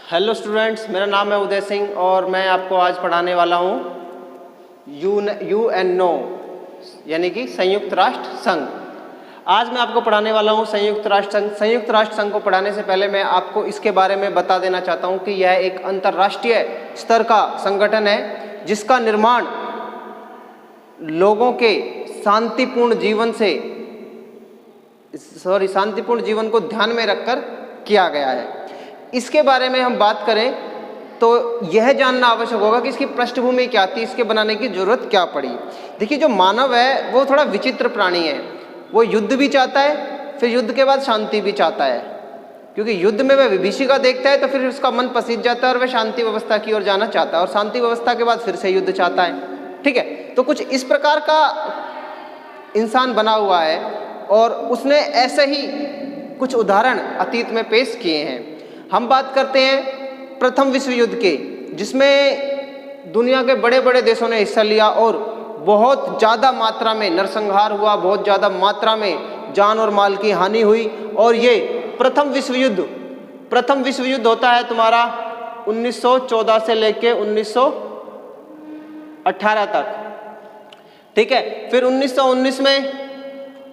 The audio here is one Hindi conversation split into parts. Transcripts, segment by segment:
हेलो स्टूडेंट्स, मेरा नाम है उदय सिंह और मैं आपको आज पढ़ाने वाला हूँ यूएनओ यानी कि संयुक्त राष्ट्र संघ। आज मैं आपको पढ़ाने वाला हूँ संयुक्त राष्ट्र संघ। संयुक्त राष्ट्र संघ को पढ़ाने से पहले मैं आपको इसके बारे में बता देना चाहता हूँ कि यह एक अंतर्राष्ट्रीय स्तर का संगठन है जिसका निर्माण लोगों के शांतिपूर्ण जीवन को ध्यान में रखकर किया गया है। इसके बारे में हम बात करें तो यह जानना आवश्यक होगा कि इसकी पृष्ठभूमि क्या थी, इसके बनाने की जरूरत क्या पड़ी। देखिए, जो मानव है वो थोड़ा विचित्र प्राणी है। वो युद्ध भी चाहता है, फिर युद्ध के बाद शांति भी चाहता है, क्योंकि युद्ध में वह विभीषिका देखता है तो फिर उसका मन पसीज जाता है और वह शांति व्यवस्था की ओर जाना चाहता है, और शांति व्यवस्था के बाद फिर से युद्ध चाहता है। ठीक है, तो कुछ इस प्रकार का इंसान बना हुआ है और उसने ऐसे ही कुछ उदाहरण अतीत में पेश किए हैं। हम बात करते हैं प्रथम विश्व युद्ध के, जिसमें दुनिया के बड़े बड़े देशों ने हिस्सा लिया और बहुत ज़्यादा मात्रा में नरसंहार हुआ, बहुत ज़्यादा मात्रा में जान और माल की हानि हुई। और ये प्रथम विश्व युद्ध होता है तुम्हारा 1914 से लेके 1918 तक। ठीक है, फिर 1919 में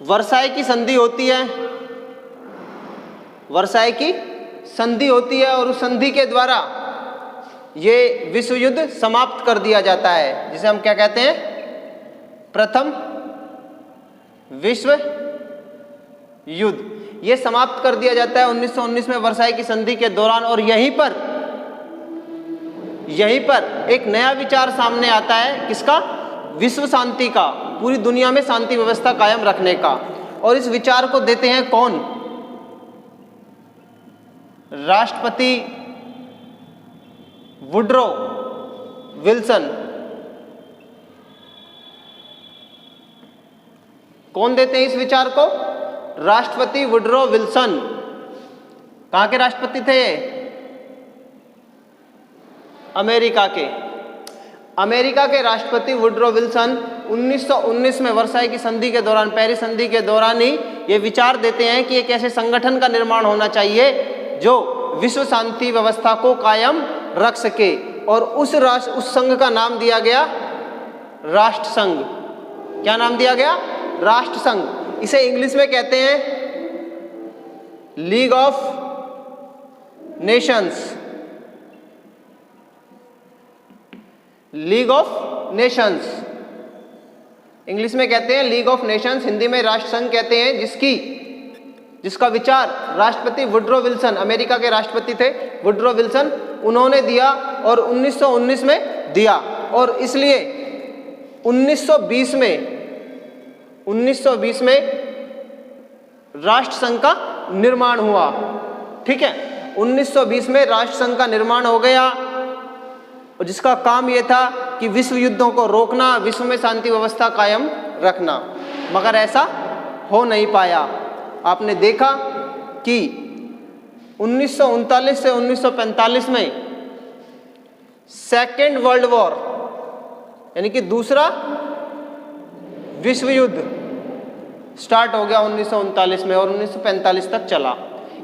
वर्साई की संधि होती है, और उस संधि के द्वारा ये विश्व युद्ध समाप्त कर दिया जाता है, जिसे हम क्या कहते हैं, प्रथम विश्व युद्ध। ये समाप्त कर दिया जाता है 1919 में वर्साई की संधि के दौरान। और यहीं पर एक नया विचार सामने आता है, किसका? विश्व शांति का, पूरी दुनिया में शांति व्यवस्था कायम रखने का। और इस विचार को देते हैं कौन? राष्ट्रपति वुड्रो विल्सन। कौन देते हैं इस विचार को? राष्ट्रपति वुड्रो विल्सन। कहां के राष्ट्रपति थे? अमेरिका के राष्ट्रपति वुड्रो विल्सन 1919 में वर्साई की संधि के दौरान, पेरिस संधि के दौरान ही ये विचार देते हैं कि एक ऐसे संगठन का निर्माण होना चाहिए जो विश्व शांति व्यवस्था को कायम रख सके। और उस संघ का नाम दिया गया राष्ट्र संघ। क्या नाम दिया गया? राष्ट्र संघ। इसे इंग्लिश में कहते हैं लीग ऑफ नेशंस। इंग्लिश में कहते हैं लीग ऑफ नेशंस, हिंदी में राष्ट्र संघ कहते हैं, जिसका विचार राष्ट्रपति वुड्रो विल्सन, अमेरिका के राष्ट्रपति थे वुड्रो विल्सन, उन्होंने दिया और 1919 में दिया। और इसलिए 1920 में राष्ट्र संघ का निर्माण हुआ। ठीक है, 1920 में राष्ट्र संघ का निर्माण हो गया, और जिसका काम यह था कि विश्व युद्धों को रोकना, विश्व में शांति व्यवस्था कायम रखना। मगर ऐसा हो नहीं पाया। आपने देखा कि 1939 से 1945 में सेकेंड वर्ल्ड वॉर यानी कि दूसरा विश्व युद्ध स्टार्ट हो गया 1939 में, और 1945 तक चला।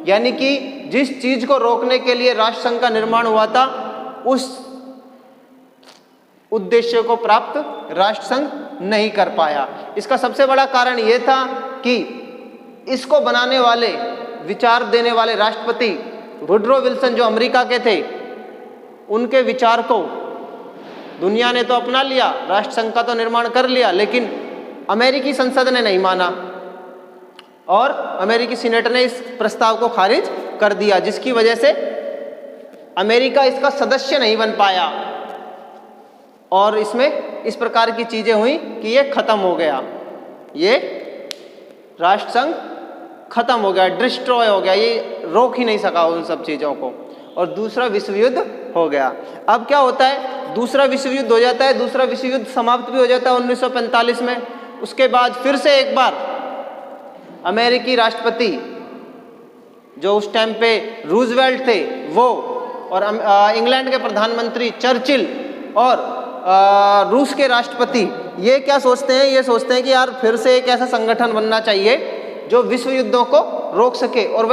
यानी कि जिस चीज को रोकने के लिए राष्ट्र संघ का निर्माण हुआ था, उस उद्देश्य को प्राप्त राष्ट्र संघ नहीं कर पाया। इसका सबसे बड़ा कारण यह था कि इसको बनाने वाले, विचार देने वाले राष्ट्रपति वुड्रो विल्सन जो अमेरिका के थे, उनके विचार को दुनिया ने तो अपना लिया, राष्ट्र संघ का तो निर्माण कर लिया, लेकिन अमेरिकी संसद ने नहीं माना और अमेरिकी सीनेट ने इस प्रस्ताव को खारिज कर दिया, जिसकी वजह से अमेरिका इसका सदस्य नहीं बन पाया। और इसमें इस प्रकार की चीजें हुई कि ये खत्म हो गया, ये राष्ट्र संघ खत्म हो गया, डिस्ट्रॉय हो गया, ये रोक ही नहीं सका उन सब चीजों को, और दूसरा विश्व युद्ध हो गया। अब क्या होता है? दूसरा विश्व युद्ध हो जाता है, दूसरा विश्व युद्ध समाप्त भी हो जाता है 1945 में। उसके बाद फिर से एक बार अमेरिकी राष्ट्रपति जो उस टाइम पे रूजवेल्ट थे वो, और इंग्लैंड के प्रधानमंत्री चर्चिल और रूस के राष्ट्रपति, ये क्या सोचते हैं? ये सोचते हैं कि यार फिर से एक ऐसा संगठन बनना चाहिए जो विश्व युद्धों को रोक सके और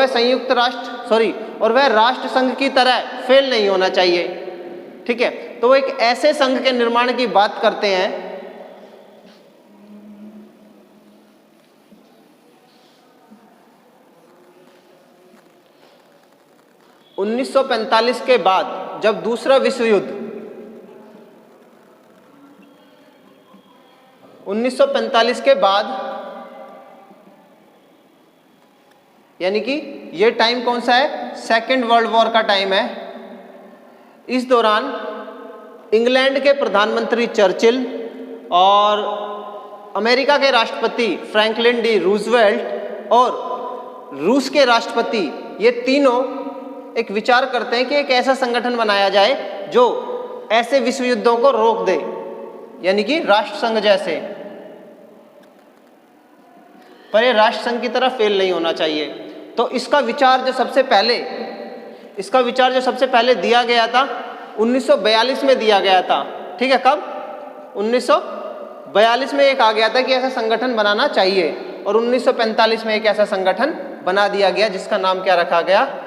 वह राष्ट्र संघ की तरह फेल नहीं होना चाहिए। ठीक है, तो वो एक ऐसे संघ के निर्माण की बात करते हैं 1945 के बाद, जब दूसरा विश्व युद्ध 1945 के बाद, यानी कि ये टाइम कौन सा है, सेकेंड वर्ल्ड वॉर का टाइम है। इस दौरान इंग्लैंड के प्रधानमंत्री चर्चिल और अमेरिका के राष्ट्रपति फ्रैंकलिन डी रूजवेल्ट और रूस के राष्ट्रपति, ये तीनों एक विचार करते हैं कि एक ऐसा संगठन बनाया जाए जो ऐसे विश्व युद्धों को रोक दे, यानी कि राष्ट्र संघ जैसे, पर ये राष्ट्र संघ की तरह फेल नहीं होना चाहिए। तो इसका विचार जो सबसे पहले दिया गया था 1942 में दिया गया था। ठीक है, कब? 1942 में एक आ गया था कि ऐसा संगठन बनाना चाहिए, और 1945 में एक ऐसा संगठन बना दिया गया जिसका नाम क्या रखा गया,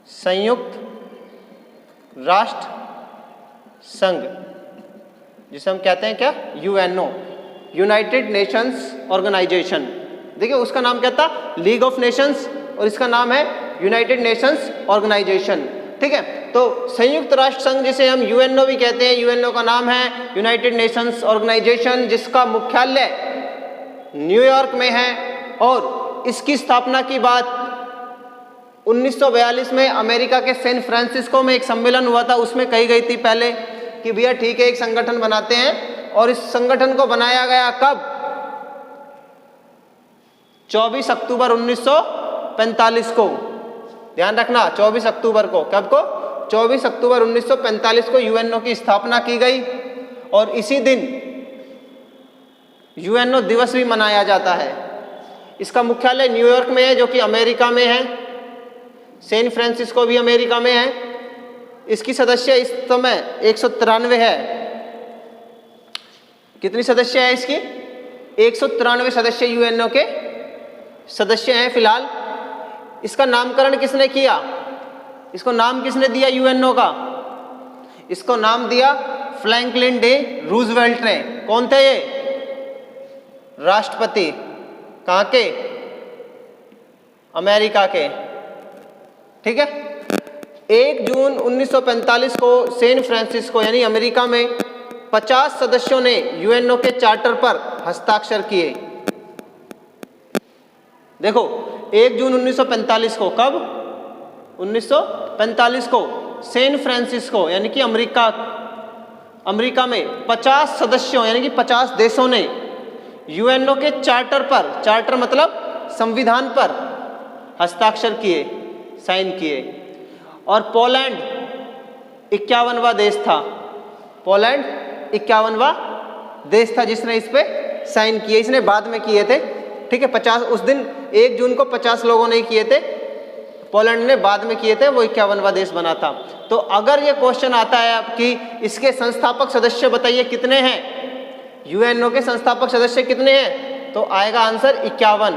संयुक्त राष्ट्र संघ, जिसे हम कहते हैं क्या, यूएनओ, यूनाइटेड नेशंस ऑर्गेनाइजेशन। देखिए उसका नाम क्या था, लीग ऑफ नेशंस, और इसका नाम है यूनाइटेड नेशंस ऑर्गेनाइजेशन। ठीक है, तो संयुक्त राष्ट्र संघ जिसे हम यूएनओ भी कहते हैं, यूएनओ का नाम है यूनाइटेड नेशंस ऑर्गेनाइजेशन, जिसका मुख्यालय न्यूयॉर्क में है, और इसकी स्थापना की बात 1942 में अमेरिका के सैन फ्रांसिस्को में एक सम्मेलन हुआ था, उसमें कही गई थी पहले कि भैया ठीक है एक संगठन बनाते हैं, और इस संगठन को बनाया गया कब, 24 अक्टूबर 1945 को। ध्यान रखना, 24 अक्टूबर को, कब को, 24 अक्टूबर 1945 को यूएनओ की स्थापना की गई, और इसी दिन यूएनओ दिवस भी मनाया जाता है। इसका मुख्यालय न्यूयॉर्क में है, जो कि अमेरिका में है, सैन फ्रांसिस्को भी अमेरिका में है। इसकी सदस्य इस समय 193 है। कितनी सदस्य है इसकी, 193 सदस्य यूएनओ के सदस्य हैं फिलहाल। इसका नामकरण किसने किया, इसको नाम किसने दिया यूएनओ का, इसको नाम दिया फ्रैंकलिन डी रूजवेल्ट ने। कौन थे ये, राष्ट्रपति, कहाँ के, अमेरिका के। ठीक है, 1 जून 1945 को सैन फ्रांसिस्को यानी अमेरिका में 50 सदस्यों ने यूएनओ के चार्टर पर हस्ताक्षर किए। देखो 1 जून 1945 को, कब, 1945 को सैन फ्रांसिस्को यानी कि अमेरिका में 50 सदस्यों यानी कि 50 देशों ने यूएनओ के चार्टर पर, चार्टर मतलब संविधान पर हस्ताक्षर किए, साइन किए। और पोलैंड 51वां देश था, पोलैंड 51वां देश था जिसने इस पे साइन किए। इसने बाद में किए थे। ठीक है, 50 उस दिन 1 जून को 50 लोगों ने किए थे, पोलैंड ने बाद में किए थे, वो 51वां देश बना था। तो अगर ये क्वेश्चन आता है कि इसके संस्थापक सदस्य बताइए कितने हैं, यूएनओ के संस्थापक सदस्य कितने हैं, तो आएगा आंसर 51।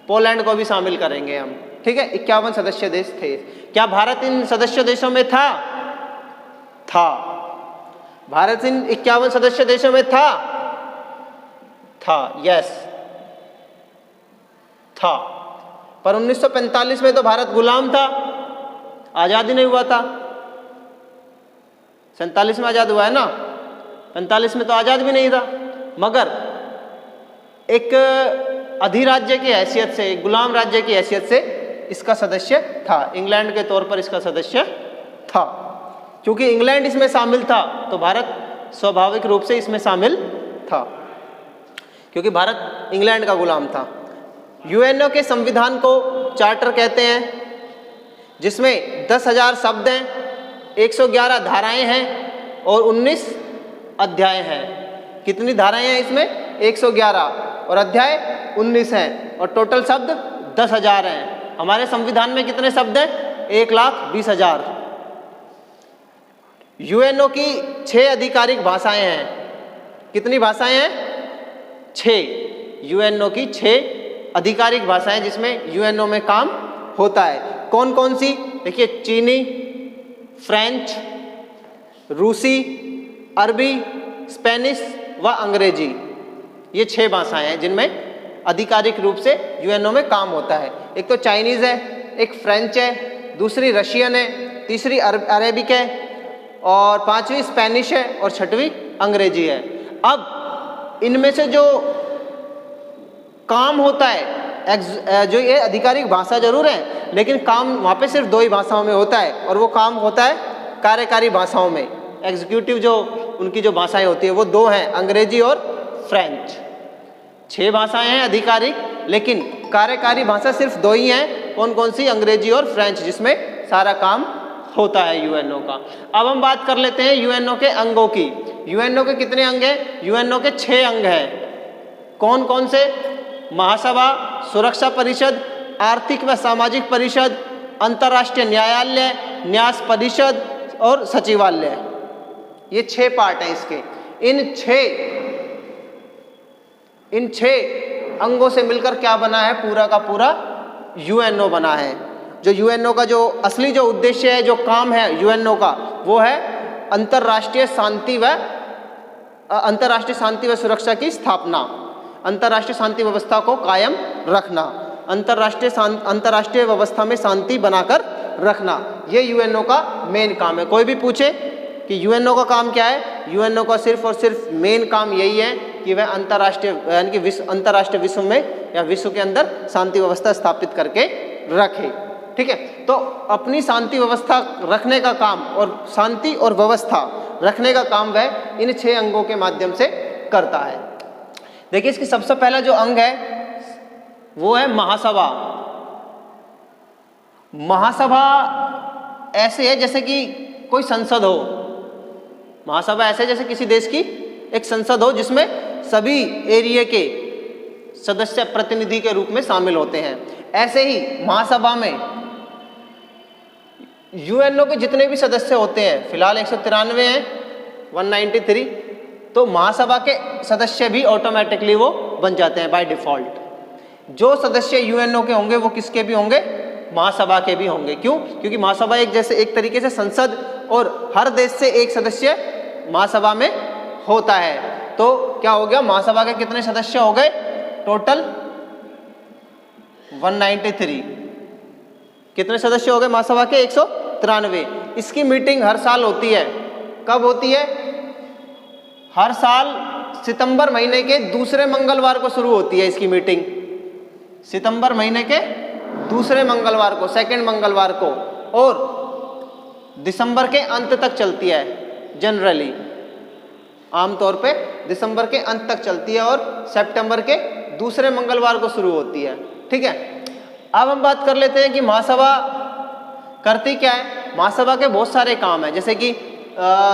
पोलैंड को भी शामिल करेंगे हम। ठीक है, 51 सदस्य देश थे। क्या भारत इन सदस्य देशों में था? भारत इन 51 सदस्य देशों में था, यस था। पर 1945 में तो भारत गुलाम था, आजाद ही नहीं हुआ था। 47 में आजाद हुआ है ना, 45 में तो आजाद भी नहीं था, मगर एक अधिराज्य की हैसियत से, एक गुलाम राज्य की हैसियत से इसका सदस्य था। इंग्लैंड के तौर पर इसका सदस्य था। क्योंकि इंग्लैंड इसमें शामिल था तो भारत स्वाभाविक रूप से इसमें शामिल था, क्योंकि भारत इंग्लैंड का गुलाम था। यूएनओ के संविधान को चार्टर कहते हैं, जिसमें 10,000 शब्द हैं, 111 धाराएं हैं और 19 अध्याय हैं। कितनी धाराएं हैं इसमें? 111, और अध्याय 19 हैं, और टोटल शब्द 10,000 हैं। हमारे संविधान में कितने शब्द हैं? 1,20,000। यूएनओ की 6 आधिकारिक भाषाएं हैं। कितनी भाषाएं हैं? 6। यूएनओ की 6 आधिकारिक भाषाएं जिसमें यूएनओ में काम होता है। कौन कौन सी? देखिए, चीनी, फ्रेंच, रूसी, अरबी, स्पेनिश व अंग्रेजी, ये 6 भाषाएं हैं जिनमें आधिकारिक रूप से यूएनओ में काम होता है। एक तो चाइनीज़ है, एक फ्रेंच है, दूसरी रशियन है, तीसरी अरेबिक है, और 5वीं स्पेनिश है, और 6वीं अंग्रेजी है। अब इनमें से जो काम होता है, जो ये आधिकारिक भाषा जरूर है, लेकिन काम वहाँ पे सिर्फ 2 ही भाषाओं में होता है, और वो काम होता है कार्यकारी भाषाओं में। एग्जीक्यूटिव जो उनकी जो भाषाएं होती है वो 2 हैं, अंग्रेजी और फ्रेंच। 6 भाषाएं हैं आधिकारिक, लेकिन कार्यकारी भाषा सिर्फ 2 ही हैं। कौन कौन सी? अंग्रेजी और फ्रेंच, जिसमें सारा काम होता है यूएनओ का। अब हम बात कर लेते हैं यूएनओ के अंगों की। यूएनओ के कितने अंग हैं? यूएनओ के 6 अंग हैं। कौन कौन से? महासभा, सुरक्षा परिषद, आर्थिक व सामाजिक परिषद, अंतर्राष्ट्रीय न्यायालय, न्यास परिषद और सचिवालय। ये 6 पार्ट हैं इसके। इन 6 अंगों से मिलकर क्या बना है? पूरा का पूरा यूएनओ बना है। जो यूएनओ का जो असली जो उद्देश्य है, जो काम है यूएनओ का, वो है अंतर्राष्ट्रीय शांति व सुरक्षा की स्थापना, अंतर्राष्ट्रीय शांति व्यवस्था को कायम रखना, अंतर्राष्ट्रीय व्यवस्था में शांति बनाकर रखना। ये यूएनओ का मेन काम है। कोई भी पूछे कि यूएनओ का काम क्या है, यूएनओ का सिर्फ और सिर्फ मेन काम यही है कि वह अंतर्राष्ट्रीय यानी कि अंतर्राष्ट्रीय विश्व में या विश्व के अंदर शांति व्यवस्था स्थापित करके रखे। ठीक है, तो अपनी शांति व्यवस्था रखने का काम और शांति और व्यवस्था रखने का काम वह इन 6 अंगों के माध्यम से करता है। देखिए, इसकी सबसे पहला जो अंग है वो है महासभा। महासभा ऐसे है जैसे कि कोई संसद हो। महासभा ऐसे जैसे किसी देश की एक संसद हो जिसमें सभी एरिया के सदस्य प्रतिनिधि के रूप में शामिल होते हैं। ऐसे ही महासभा में यूएनओ के जितने भी सदस्य होते हैं, फिलहाल 193 हैं, 193, तो महासभा के सदस्य भी ऑटोमेटिकली वो बन जाते हैं बाय डिफॉल्ट। जो सदस्य यूएनओ के होंगे वो किसके भी होंगे? महासभा के भी होंगे। क्यों? क्योंकि महासभा एक तरीके से संसद, और हर देश से एक सदस्य महासभा में होता है। तो क्या हो गया? महासभा के कितने सदस्य हो गए? टोटल 193। कितने सदस्य हो गए महासभा के? 193। इसकी मीटिंग हर साल होती है। कब होती है? हर साल सितंबर महीने के दूसरे मंगलवार को शुरू होती है इसकी मीटिंग। सितंबर महीने के दूसरे मंगलवार को, सेकंड मंगलवार को, और दिसंबर के अंत तक चलती है। जनरली आमतौर पे दिसंबर के अंत तक चलती है और सितंबर के दूसरे मंगलवार को शुरू होती है। ठीक है, अब हम बात कर लेते हैं कि महासभा करती क्या है। महासभा के बहुत सारे काम हैं, जैसे कि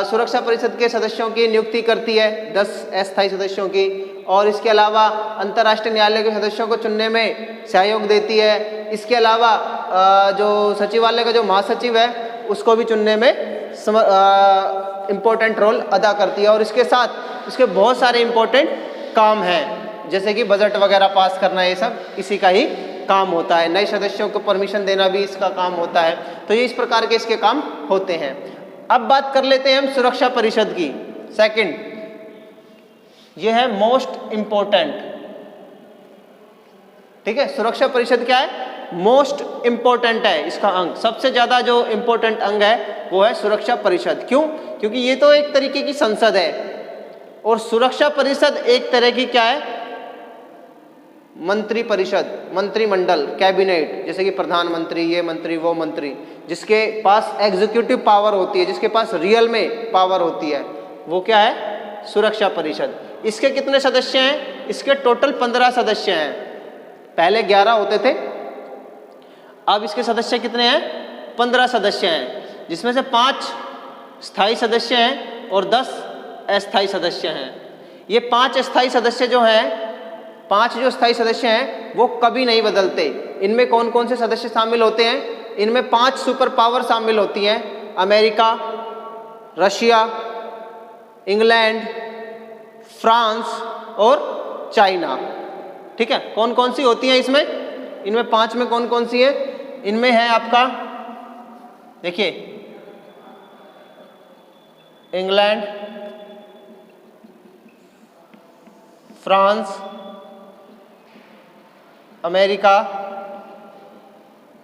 सुरक्षा परिषद के सदस्यों की नियुक्ति करती है, 10 अस्थायी सदस्यों की, और इसके अलावा अंतर्राष्ट्रीय न्यायालय के सदस्यों को चुनने में सहयोग देती है। इसके अलावा जो सचिवालय का जो महासचिव है उसको भी चुनने में इम्पोर्टेंट रोल अदा करती है। और इसके साथ इसके बहुत सारे इम्पोर्टेंट काम हैं, जैसे कि बजट वगैरह पास करना, ये सब इसी का ही काम होता है। नए सदस्यों को परमिशन देना भी इसका काम होता है। तो ये इस प्रकार के इसके काम होते हैं। अब बात कर लेते हैं हम सुरक्षा परिषद की। सेकंड, ये है मोस्ट इम्पोर्टेंट। ठीक है, सुरक्षा परिषद क्या है? मोस्ट इम्पोर्टेंट है इसका अंग। सबसे ज्यादा जो इम्पोर्टेंट अंग है वो है सुरक्षा परिषद। क्यों? क्योंकि ये तो एक तरीके की संसद है, और सुरक्षा परिषद एक तरह की क्या है? मंत्री परिषद, मंत्रिमंडल, कैबिनेट, जैसे कि प्रधानमंत्री, ये मंत्री, वो मंत्री, जिसके पास एग्जीक्यूटिव पावर होती है, जिसके पास रियल में पावर होती है, वो क्या है? सुरक्षा परिषद। इसके कितने सदस्य हैं? इसके टोटल 15 सदस्य हैं। पहले 11 होते थे, अब इसके सदस्य कितने हैं? 15 सदस्य हैं, जिसमें से 5 स्थायी सदस्य हैं और 10 अस्थायी सदस्य हैं। ये 5 स्थायी सदस्य जो हैं, 5 जो स्थायी सदस्य हैं वो कभी नहीं बदलते। इनमें कौन कौन से सदस्य शामिल होते हैं? इनमें 5 सुपर पावर शामिल होती हैं, अमेरिका, रशिया, इंग्लैंड, फ्रांस और चाइना। ठीक है, कौन कौन सी होती हैं इसमें? इनमें 5 में कौन कौन सी है? इनमें है आपका, देखिए, इंग्लैंड, फ्रांस, अमेरिका,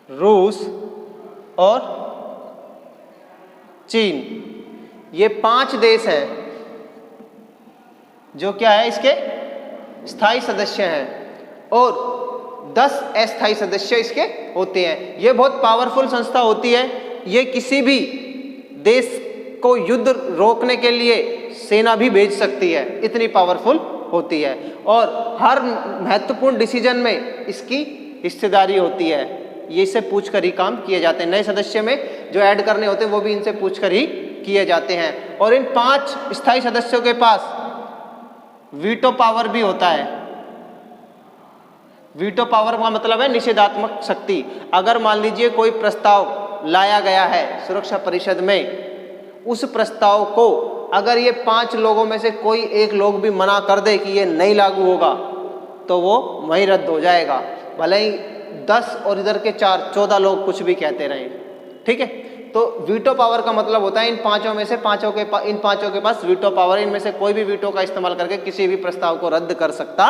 रूस और चीन। ये 5 देश हैं जो क्या है, इसके स्थायी सदस्य हैं और 10 अस्थायी सदस्य इसके होते हैं। ये बहुत पावरफुल संस्था होती है। ये किसी भी देश को युद्ध रोकने के लिए सेना भी भेज सकती है, इतनी पावरफुल होती है और हर महत्वपूर्ण डिसीजन में इसकी हिस्सेदारी होती है। ये इससे पूछकर ही काम किए जाते हैं। नए सदस्य में जो ऐड करने होते हैं वो भी इनसे पूछकर ही किए जाते हैं। और इन 5 स्थायी सदस्यों के पास वीटो पावर भी होता है। वीटो पावर का मतलब है निषेधात्मक शक्ति। अगर मान लीजिए कोई प्रस्ताव लाया गया है सुरक्षा परिषद में, उस प्रस्ताव को अगर ये 5 लोगों में से कोई एक लोग भी मना कर दे कि ये नहीं लागू होगा तो वो वहीं रद्द हो जाएगा, भले ही 10 और इधर के 14 लोग कुछ भी कहते रहें। ठीक है, तो वीटो पावर का मतलब होता है इन 5 में से इन पांचों के पास वीटो पावर, इनमें से कोई भी वीटो का इस्तेमाल करके किसी भी प्रस्ताव को रद्द कर सकता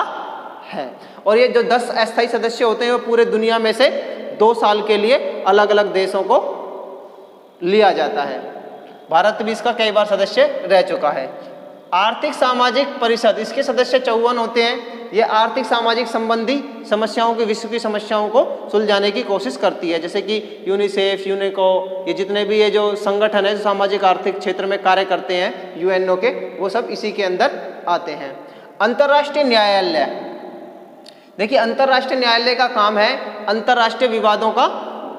है। और ये जो 10 अस्थायी सदस्य होते हैं वो पूरे दुनिया में से 2 साल के लिए अलग अलग देशों को लिया जाता है। भारत भी इसका कई बार सदस्य रह चुका है। आर्थिक सामाजिक परिषद, इसके सदस्य 54 होते हैं। ये आर्थिक सामाजिक संबंधी समस्याओं की, विश्व की समस्याओं को सुलझाने की कोशिश करती है, जैसे कि यूनिसेफ, यूनेको, ये जितने भी ये जो संगठन है जो सामाजिक आर्थिक क्षेत्र में कार्य करते हैं यूएनओ के, वो सब इसी के अंदर आते हैं। अंतर्राष्ट्रीय न्यायालय, देखिए अंतर्राष्ट्रीय न्यायालय का काम है अंतर्राष्ट्रीय विवादों का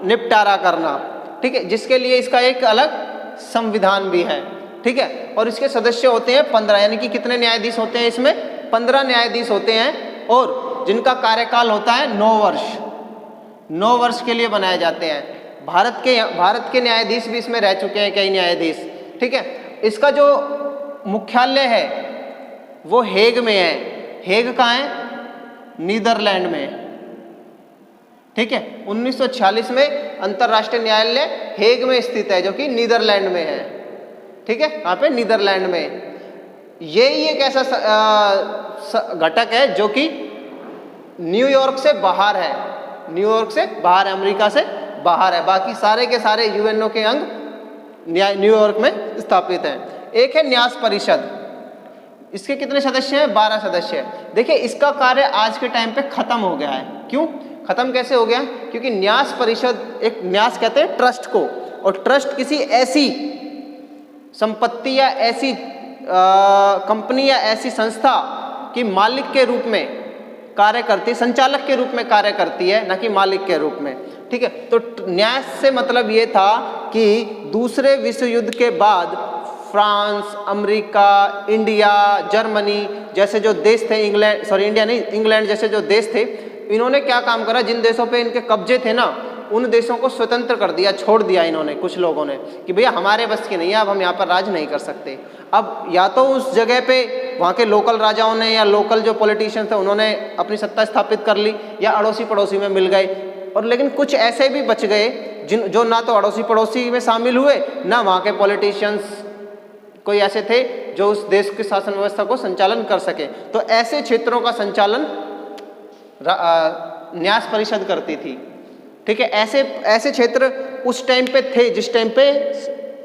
निपटारा करना। ठीक है, जिसके लिए इसका एक अलग संविधान भी है। ठीक है, और इसके सदस्य होते हैं 15, यानी कि कितने न्यायाधीश होते हैं इसमें? 15 न्यायाधीश होते हैं और जिनका कार्यकाल होता है 9 वर्ष। 9 वर्ष के लिए बनाए जाते हैं। भारत के न्यायाधीश भी इसमें रह चुके हैं, कई न्यायाधीश। ठीक है, इसका जो मुख्यालय है वो हेग में है। हेग कहाँ है? नीदरलैंड में। ठीक है, 1946 में अंतर्राष्ट्रीय न्यायालय हेग में स्थित है, जो कि नीदरलैंड में है। ठीक है, यहाँ पे नीदरलैंड में। ये एक ऐसा घटक है जो कि न्यूयॉर्क से बाहर है, न्यूयॉर्क से बाहर है, अमेरिका से बाहर है। बाकी सारे के सारे यूएनओ के अंग न्यूयॉर्क में स्थापित हैं। एक है न्यास परिषद, इसके कितने सदस्य हैं? 12 सदस्य हैं। देखिए इसका कार्य आज के टाइम पे खत्म हो गया है। क्यों खत्म, कैसे हो गया? क्योंकि न्यास परिषद, एक न्यास कहते हैं ट्रस्ट को, और ट्रस्ट किसी ऐसी संपत्ति या ऐसी कंपनी या ऐसी संस्था की मालिक के रूप में कार्य करती है, संचालक के रूप में कार्य करती है, न कि मालिक के रूप में। ठीक है, तो न्यास से मतलब ये था कि दूसरे विश्व युद्ध के बाद फ्रांस, अमेरिका, इंडिया, जर्मनी जैसे जो देश थे, इंग्लैंड जैसे जो देश थे, इन्होंने क्या काम करा? जिन देशों पे इनके कब्जे थे ना, उन देशों को स्वतंत्र कर दिया, छोड़ दिया इन्होंने, कुछ लोगों ने, कि भैया हमारे बस की नहीं है, अब हम यहाँ पर राज नहीं कर सकते। अब या तो उस जगह पे वहाँ के लोकल राजाओं ने या लोकल जो पॉलिटिशियंस थे उन्होंने अपनी सत्ता स्थापित कर ली, या अड़ोसी पड़ोसी में मिल गए। और लेकिन कुछ ऐसे भी बच गए जो ना तो अड़ोसी पड़ोसी में शामिल हुए, ना वहाँ के पॉलिटिशियंस कोई ऐसे थे जो उस देश की शासन व्यवस्था को संचालन कर सके। तो ऐसे क्षेत्रों का संचालन न्यास परिषद करती थी। ठीक है, ऐसे क्षेत्र उस टाइम पे थे जिस टाइम पे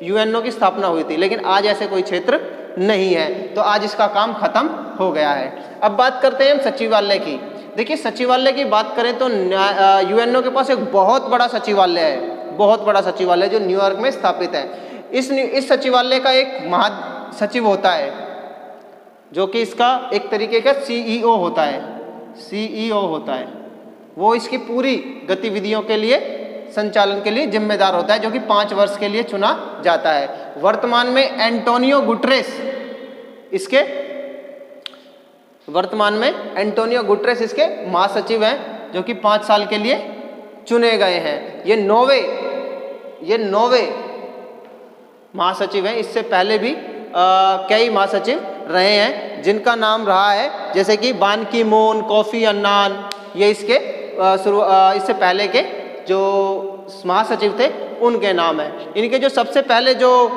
यूएनओ की स्थापना हुई थी, लेकिन आज ऐसे कोई क्षेत्र नहीं है, तो आज इसका काम खत्म हो गया है। अब बात करते हैं हम सचिवालय की। देखिए सचिवालय की बात करें तो यूएनओ के पास एक बहुत बड़ा सचिवालय है, बहुत बड़ा सचिवालय जो न्यूयॉर्क में स्थापित है। इस सचिवालय का एक महासचिव होता है, जो कि इसका एक तरीके का सीईओ होता है, सीईओ होता है। वो इसकी पूरी गतिविधियों के लिए, संचालन के लिए जिम्मेदार होता है, जो कि 5 वर्ष के लिए चुना जाता है। वर्तमान में एंटोनियो गुटरेस इसके महासचिव हैं, जो कि 5 साल के लिए चुने गए हैं। ये नौवे महासचिव हैं। इससे पहले भी कई महासचिव रहे हैं, जिनका नाम रहा है जैसे कि बान की मून, कोफी अन्नान, ये इसके इससे पहले के जो महासचिव थे उनके नाम है। इनके जो सबसे पहले जो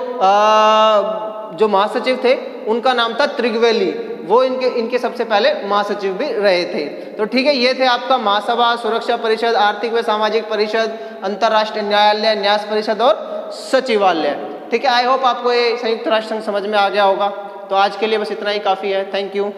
महासचिव थे उनका नाम था त्रिगवेली, वो इनके सबसे पहले महासचिव भी रहे थे। तो ठीक है, ये थे आपका महासभा, सुरक्षा परिषद, आर्थिक व सामाजिक परिषद, अंतर्राष्ट्रीय न्यायालय, न्यास परिषद और सचिवालय। ठीक है, आई होप आपको ये संयुक्त राष्ट्र संघ समझ में आ गया होगा। तो आज के लिए बस इतना ही काफ़ी है। Thank you.